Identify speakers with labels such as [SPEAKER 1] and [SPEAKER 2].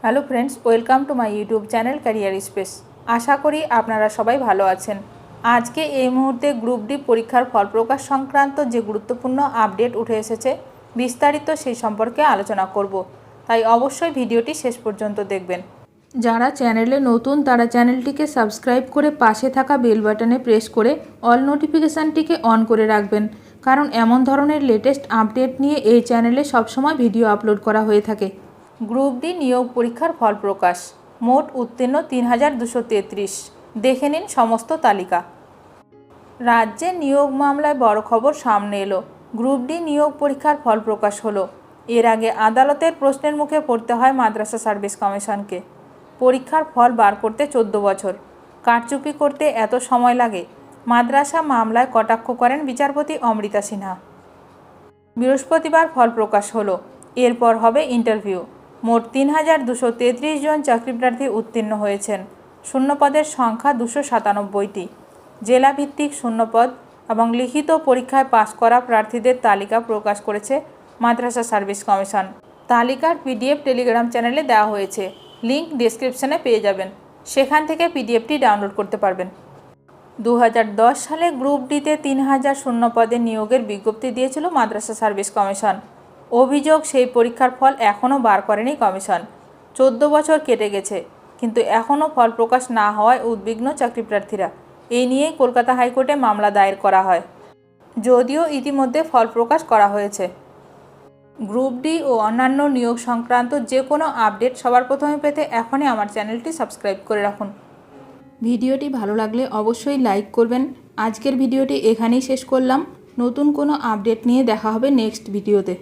[SPEAKER 1] Hello friends, welcome to my YouTube channel Career Space. আশা করি আপনারা সবাই ভালো আছেন। আজকে এই মুহূর্তে গ্রুপ ডি পরীক্ষার ফল প্রকাশ সংক্রান্ত যে গুরুত্বপূর্ণ আপডেট উঠে এসেছে, বিস্তারিত সেই সম্পর্কে আলোচনা করব। তাই অবশ্যই ভিডিওটি শেষ পর্যন্ত দেখবেন। যারা চ্যানেলে নতুন তারা চ্যানেলটিকে সাবস্ক্রাইব করে পাশে থাকা বেল বাটনে প্রেস করে অল নোটিফিকেশানটিকে অন করে রাখবেন, কারণ এমন ধরনের লেটেস্ট আপডেট নিয়ে এই চ্যানেলে সবসময় ভিডিও আপলোড করা হয়ে থাকে। গ্রুপ ডি নিয়োগ পরীক্ষার ফল প্রকাশ। মোট উত্তীর্ণ ৩,২৩৩। দেখে নিন সমস্ত তালিকা। রাজ্যে নিয়োগ মামলায় বড় খবর সামনে এলো। গ্রুপ ডি নিয়োগ পরীক্ষার ফল প্রকাশ হলো। এর আগে আদালতের প্রশ্নের মুখে পড়তে হয় মাদ্রাসা সার্ভিস কমিশনকে। পরীক্ষার ফল বার করতে 14 বছর। কারচুপি করতে এত সময় লাগে, মাদ্রাসা মামলায় কটাক্ষ করেন বিচারপতি অমৃতা সিনহা। বৃহস্পতিবার ফল প্রকাশ হলো। এরপর হবে ইন্টারভিউ। মোট ৩,২৩৩ জন চাকরিপ্রার্থী উত্তীর্ণ হয়েছেন। শূন্যপদের সংখ্যা 297টি। জেলাভিত্তিক শূন্যপদ এবং লিখিত পরীক্ষায় পাশ করা প্রার্থীদের তালিকা প্রকাশ করেছে মাদ্রাসা সার্ভিস কমিশন। তালিকার পিডিএফ টেলিগ্রাম চ্যানেলে দেওয়া হয়েছে, লিংক ডেসক্রিপশনে পেয়ে যাবেন। সেখান থেকে পিডিএফটি ডাউনলোড করতে পারবেন। 2010 সালে গ্রুপ ডিতে 3,000 শূন্যপদে নিয়োগের বিজ্ঞপ্তি দিয়েছিল মাদ্রাসা সার্ভিস কমিশন। অভিযোগ, সেই পরীক্ষার ফল এখনও বার করেনি কমিশন। 14 বছর কেটে গেছে, কিন্তু এখনও ফল প্রকাশ না হওয়ায় উদ্বিগ্ন চাকরিপ্রার্থীরা। এই নিয়েই কলকাতা হাইকোর্টে মামলা দায়ের করা হয়, যদিও ইতিমধ্যে ফল প্রকাশ করা হয়েছে। গ্রুপ ডি ও অন্যান্য নিয়োগ সংক্রান্ত যে কোনো আপডেট সবার প্রথমে পেতে এখনই আমার চ্যানেলটি সাবস্ক্রাইব করে রাখুন। ভিডিওটি ভালো লাগলে অবশ্যই লাইক করবেন। আজকের ভিডিওটি এখানেই শেষ করলাম। নতুন কোনো আপডেট নিয়ে দেখা হবে নেক্সট ভিডিওতে।